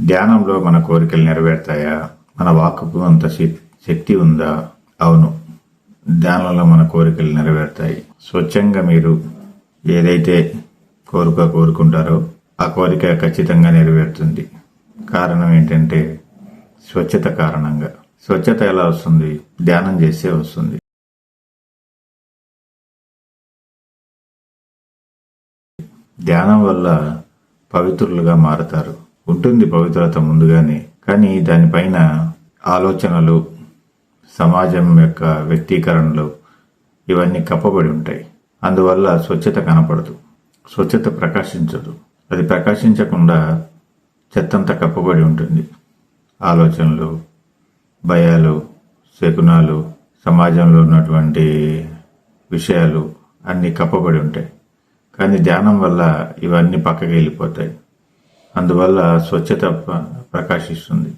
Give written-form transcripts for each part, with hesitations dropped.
ధ్యానంలో మన కోరికలు నెరవేరుతాయా? మన వాక్కుకు అంత శక్తి ఉందా? అవును, ధ్యానంలో మన కోరికలు నెరవేరుతాయి. స్వచ్ఛంగా మీరు ఏదైతే కోరుకుంటారో ఆ కోరిక ఖచ్చితంగా నెరవేరుతుంది. కారణం ఏంటంటే స్వచ్ఛత కారణంగా. స్వచ్ఛత ఎలా వస్తుంది? ధ్యానం చేస్తే వస్తుంది. ధ్యానం వల్ల పవిత్రులుగా మారతారు. ఉంటుంది పవిత్రత ముందుగానే, కానీ దానిపైన ఆలోచనలు, సమాజం యొక్క వ్యక్తీకరణలు ఇవన్నీ కప్పబడి ఉంటాయి. అందువల్ల స్వచ్ఛత కనపడదు, స్వచ్ఛత ప్రకాశించదు. అది ప్రకాశించకుండా చెత్తంతా కప్పబడి ఉంటుంది. ఆలోచనలు, భయాలు, శకునాలు, సమాజంలో ఉన్నటువంటి విషయాలు అన్నీ కప్పబడి ఉంటాయి. కానీ ధ్యానం వల్ల ఇవన్నీ పక్కకి వెళ్ళిపోతాయి. అందువల్ల స్వచ్ఛత ప్రకాశిస్తుంది.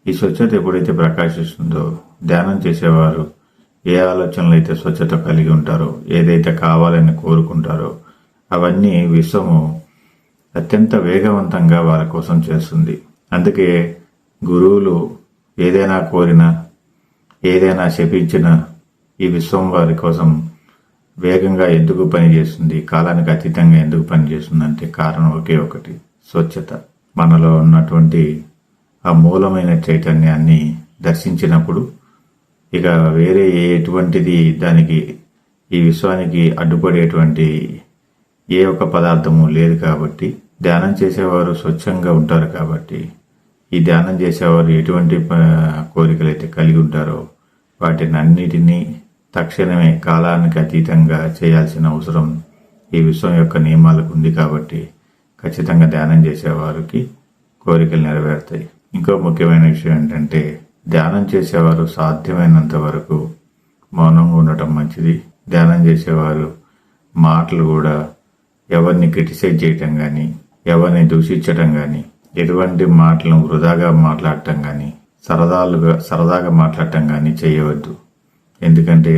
ఈ స్వచ్ఛత ఎప్పుడైతే ప్రకాశిస్తుందో ధ్యానం చేసేవారు ఏ ఆలోచనలు అయితే స్వచ్ఛత కలిగి ఉంటారో, ఏదైతే కావాలని కోరుకుంటారో అవన్నీ విశ్వము అత్యంత వేగవంతంగా వారి కోసం చేస్తుంది. అందుకే గురువులు ఏదైనా కోరినా, ఏదైనా శపించినా ఈ విశ్వం వారి కోసం వేగంగా ఎందుకు పనిచేస్తుంది, కాలానికి అతీతంగా ఎందుకు పనిచేస్తుంది అంటే కారణం ఒకే ఒకటి, స్వచ్ఛత. మనలో ఉన్నటువంటి ఆ మూలమైన చైతన్యాన్ని దర్శించినప్పుడు ఇక వేరే ఎటువంటిది దానికి, ఈ విశ్వానికి అడ్డుపడేటువంటి ఏ ఒక్క పదార్థము లేదు. కాబట్టి ధ్యానం చేసేవారు స్వచ్ఛంగా ఉంటారు. కాబట్టి ఈ ధ్యానం చేసేవారు ఎటువంటి కోరికలైతే కలిగి ఉంటారో వాటిని అన్నిటినీ తక్షణమే కాలానికి అతీతంగా చేయాల్సిన అవసరం ఈ విశ్వం యొక్క నియమాలకు ఉంది. కాబట్టి ఖచ్చితంగా ధ్యానం చేసేవారికి కోరికలు నెరవేరుతాయి. ఇంకో ముఖ్యమైన విషయం ఏంటంటే ధ్యానం చేసేవారు సాధ్యమైనంత వరకు మౌనంగా ఉండటం మంచిది. ధ్యానం చేసేవారు మాటలు కూడా ఎవరిని క్రిటిసైజ్ చేయటం కానీ, ఎవరిని దూషించటం కానీ, ఎటువంటి మాటలను వృధాగా మాట్లాడటం కానీ, సరదాగా మాట్లాడటం కానీ చేయవద్దు. ఎందుకంటే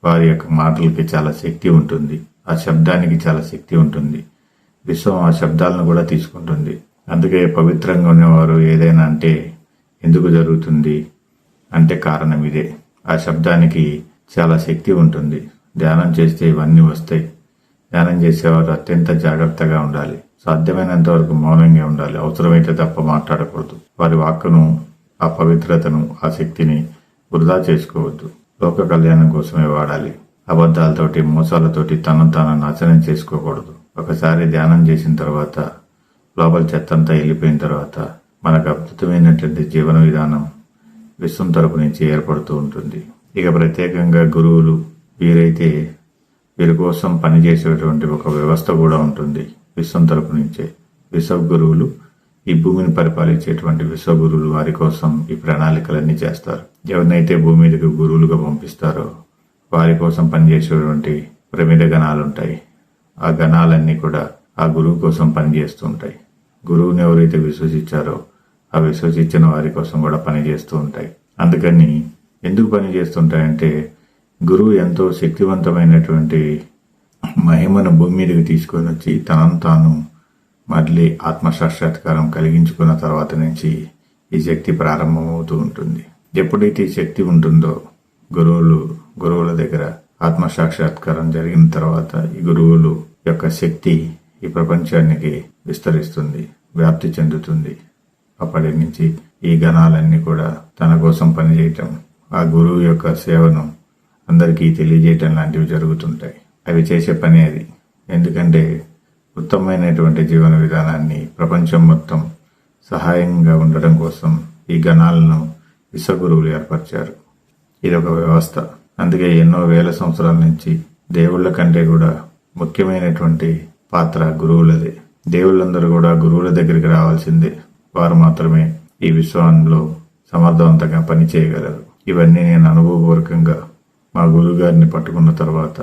వారి యొక్క మాటలకి చాలా శక్తి ఉంటుంది, ఆ శబ్దానికి చాలా శక్తి ఉంటుంది. విశ్వం ఆ శబ్దాలను కూడా తీసుకుంటుంది. అందుకే పవిత్రంగా ఉన్నవారు ఏదైనా అంటే ఎందుకు జరుగుతుంది అంటే కారణం ఇదే. ఆ శబ్దానికి చాలా శక్తి ఉంటుంది. ధ్యానం చేస్తే ఇవన్నీ వస్తాయి. ధ్యానం చేసేవారు అత్యంత జాగ్రత్తగా ఉండాలి. సాధ్యమైనంత వరకు మౌనంగా ఉండాలి. అవసరమైతే తప్ప మాట్లాడకూడదు. వారి వాక్కును, ఆ పవిత్రతను, ఆ శక్తిని వృధా చేసుకోవద్దు. లోక కళ్యాణం కోసమే వాడాలి. అబద్ధాలతోటి, మోసాలతోటి తనను తాను నాశనం చేసుకోకూడదు. ఒకసారి ధ్యానం చేసిన తర్వాత, లోపల చెత్తంతా వెళ్ళిపోయిన తర్వాత మనకు అద్భుతమైనటువంటి జీవన విధానం విశ్వం తరపు నుంచి ఏర్పడుతూ ఉంటుంది. ఇక ప్రత్యేకంగా గురువులు వీరైతే వీరి కోసం పనిచేసేటువంటి ఒక వ్యవస్థ కూడా ఉంటుంది విశ్వం తరపు నుంచే. విశ్వగురువులు ఈ భూమిని పరిపాలించేటువంటి విశ్వగురువులు వారి కోసం ఈ ప్రణాళికలన్నీ చేస్తారు. ఎవరినైతే భూమి మీదకి గురువులుగా పంపిస్తారో వారి కోసం పనిచేసేటువంటి ప్రమిద గణాలు ఉంటాయి. ఆ గణాలన్నీ కూడా ఆ గురువు కోసం పనిచేస్తూ ఉంటాయి. గురువుని ఎవరైతే విశ్వసించారో ఆ విశ్వసించిన వారి కోసం కూడా పనిచేస్తూ ఉంటాయి. అందుకని ఎందుకు పనిచేస్తుంటాయంటే గురువు ఎంతో శక్తివంతమైనటువంటి మహిమను భూమి మీదకి తీసుకొని వచ్చి తనను తాను మళ్ళీ ఆత్మసాక్షాత్కారం కలిగించుకున్న తర్వాత నుంచి ఈ శక్తి ప్రారంభమవుతూ ఉంటుంది. ఎప్పుడైతే ఈ శక్తి ఉంటుందో గురువుల దగ్గర ఆత్మసాక్షాత్కారం జరిగిన తర్వాత ఈ గురువులు యొక్క శక్తి ఈ ప్రపంచానికి విస్తరిస్తుంది, వ్యాప్తి చెందుతుంది. అప్పటి నుంచి ఈ గణాలన్నీ కూడా తన కోసం పనిచేయటం, ఆ గురువు యొక్క సేవను అందరికీ తెలియజేయటం లాంటివి జరుగుతుంటాయి. అవి చేసే పని అది. ఎందుకంటే ఉత్తమమైనటువంటి జీవన విధానాన్ని ప్రపంచం మొత్తం సహాయంగా ఉండడం కోసం ఈ గణాలను విశ్వగురువులు ఏర్పరిచారు. ఇది ఒక వ్యవస్థ. అందుకే ఎన్నో వేల సంవత్సరాల నుంచి దేవుళ్ళ కంటే కూడా ముఖ్యమైనటువంటి పాత్ర గురువులదే. దేవుళ్ళందరూ కూడా గురువుల దగ్గరికి రావాల్సిందే. వారు మాత్రమే ఈ విశ్వంలో సమర్థవంతంగా పని చేయగలరు. ఇవన్నీ నేను అనుభవపూర్వకంగా మా గురువు గారిని పట్టుకున్న తర్వాత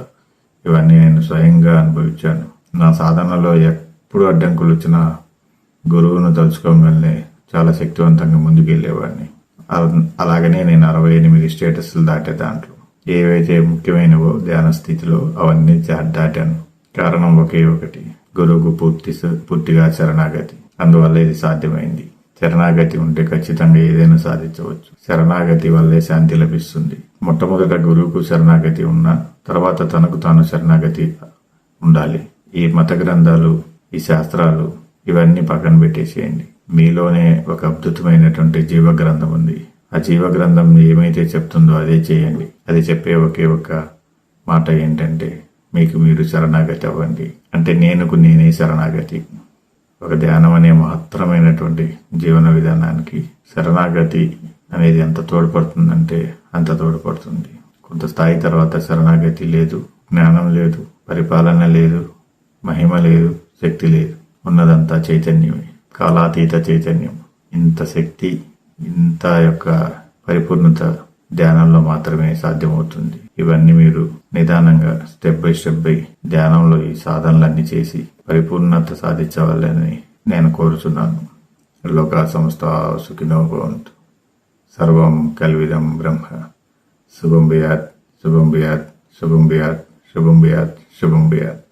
ఇవన్నీ నేను స్వయంగా అనుభవించాను. నా సాధనలో ఎప్పుడు అడ్డంకులు వచ్చినా గురువును తలుచుకోగానే చాలా శక్తివంతంగా ముందుకెళ్లేవాడిని. అలాగనే నేను 68 స్టేటస్లు దాటే దాంట్లో ఏవైతే ముఖ్యమైనవో ధ్యాన స్థితిలో అవన్నీ దాటాను. కారణం ఒకే ఒకటి, గురువుకు పూర్తిగా శరణాగతి. అందువల్ల ఇది సాధ్యమైంది. శరణాగతి ఉంటే ఖచ్చితంగా ఏదైనా సాధించవచ్చు. శరణాగతి వల్లే శాంతి లభిస్తుంది. మొట్టమొదట గురువుకు శరణాగతి ఉన్నా తర్వాత తనకు తాను శరణాగతి ఉండాలి. ఈ మత గ్రంథాలు, ఈ శాస్త్రాలు ఇవన్నీ పక్కన పెట్టేసేయండి. మీలోనే ఒక అద్భుతమైనటువంటి జీవ గ్రంథం ఉంది. ఆ జీవ గ్రంథం ఏమైతే చెప్తుందో అదే చేయండి. అది చెప్పే ఒకే ఒక మాట ఏంటంటే మీకు మీరు శరణాగతి అవ్వండి. అంటే నేనే శరణాగతి. ఒక ధ్యానం అనే మహత్తరమైనటువంటి జీవన విధానానికి శరణాగతి అనేది ఎంత తోడ్పడుతుందంటే అంత తోడ్పడుతుంది. కొంత స్థాయి తర్వాత శరణాగతి లేదు, జ్ఞానం లేదు, పరిపాలన లేదు, మహిమ లేదు, శక్తి లేదు. ఉన్నదంతా చైతన్యమే, కాలాతీత చైతన్యం. ఇంత శక్తి, ఇంత యొక్క పరిపూర్ణత ధ్యానంలో మాత్రమే సాధ్యమవుతుంది. ఇవన్నీ మీరు నిదానంగా స్టెప్ బై ధ్యానంలో ఈ సాధనలన్నీ చేసి పరిపూర్ణత సాధించవాలని నేను కోరుచున్నాను. లోకా సమస్త సుఖినో భవంతు. సర్వం కల్విదం బ్రహ్మ. శుభం బియాత్, శుభం బియాత్, శుభం బియాత్, శుభం బియాత్, శుభం బియాత్.